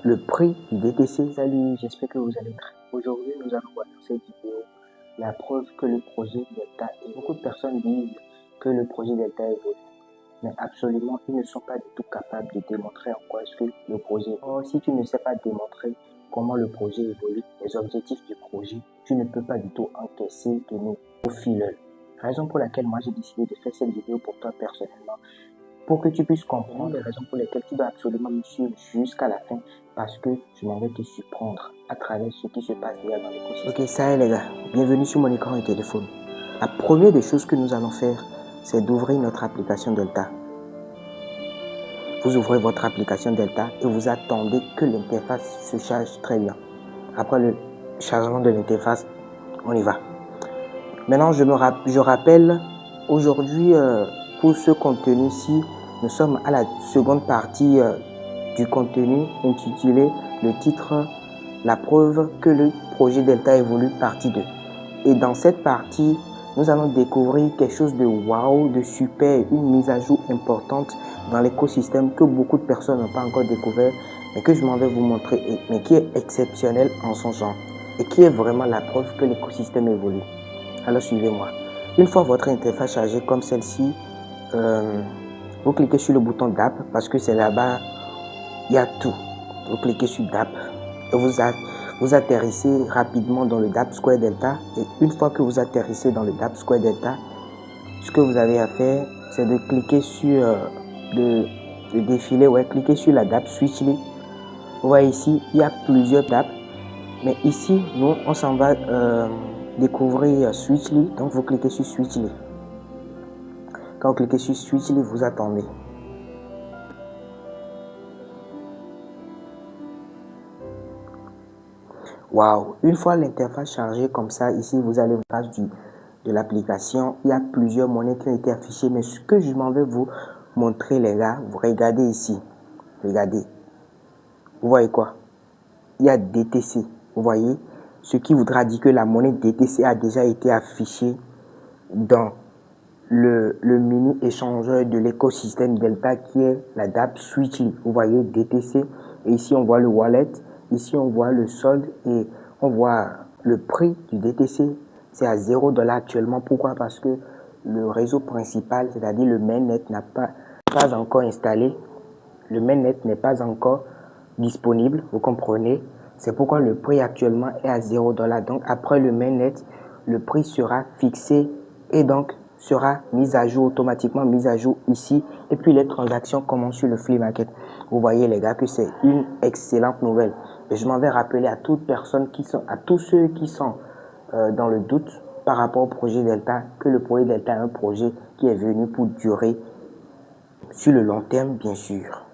le prix du DTC. Salut, j'espère que vous allez très bien. Aujourd'hui, nous allons voir dans cette vidéo la preuve que le projet Delta, et beaucoup de personnes disent que le projet Delta évolue, mais absolument, ils ne sont pas du tout capables de démontrer en quoi est-ce que le projet évolue. Or, si tu ne sais pas démontrer comment le projet évolue, les objectifs du projet, tu ne peux pas du tout encaisser de nous au fileur. Raison pour laquelle moi j'ai décidé de faire cette vidéo pour toi personnellement, pour que tu puisses comprendre les raisons pour lesquelles tu dois absolument me suivre jusqu'à la fin, parce que je m'en vais te surprendre à travers ce qui se passe déjà dans l'écosystème. Ok, ça y est les gars, bienvenue sur mon écran de téléphone. La première des choses que nous allons faire, c'est d'ouvrir notre application Delta. Vous ouvrez votre application Delta et vous attendez que l'interface se charge très bien. Après le chargement de l'interface, on y va. Maintenant, je rappelle, aujourd'hui, pour ce contenu-ci, nous sommes à la seconde partie du contenu intitulé le titre « La preuve que le projet Delta évolue partie 2 ». Et dans cette partie, nous allons découvrir quelque chose de waouh, de super, une mise à jour importante dans l'écosystème que beaucoup de personnes n'ont pas encore découvert, mais que je m'en vais vous montrer, mais qui est exceptionnel en son genre et qui est vraiment la preuve que l'écosystème évolue. Alors suivez-moi. Une fois votre interface chargée comme celle-ci, vous cliquez sur le bouton d'app parce que c'est là-bas, il y a tout. Vous cliquez sur d'app et vous atterrissez rapidement dans le DApp Square Delta. Et une fois que vous atterrissez dans le DApp Square Delta, ce que vous avez à faire, c'est de cliquer sur le défilé, cliquez sur la DApp Switchly. Vous voyez ici, il y a plusieurs DApp. Mais ici, nous, on s'en va découvrir Switchly. Donc, vous cliquez sur Switchly. Quand vous cliquez sur Switchly, vous attendez. Waouh! Une fois l'interface chargée comme ça, ici, vous allez en face de l'application. Il y a plusieurs monnaies qui ont été affichées. Mais ce que je m'en vais vous montrer, les gars, vous regardez ici. Regardez. Vous voyez quoi? Il y a DTC. Vous voyez? Ce qui voudra dire que la monnaie DTC a déjà été affichée dans le mini échangeur de l'écosystème Delta qui est la DApp Switchly. Vous voyez DTC. Et ici, on voit le wallet. Ici, on voit le solde et on voit le prix du DTC. C'est à 0 $ actuellement. Pourquoi? Parce que le réseau principal, c'est-à-dire le mainnet, n'a pas encore installé. Le mainnet n'est pas encore disponible. Vous comprenez? C'est pourquoi le prix actuellement est à 0 $. Donc, après le mainnet, le prix sera fixé et donc sera mise à jour, automatiquement mise à jour ici. Et puis, les transactions commencent sur le flea market. Vous voyez, les gars, que c'est une excellente nouvelle. Et je m'en vais rappeler à toutes personnes à tous ceux qui sont dans le doute par rapport au projet Delta, que le projet Delta est un projet qui est venu pour durer sur le long terme, bien sûr.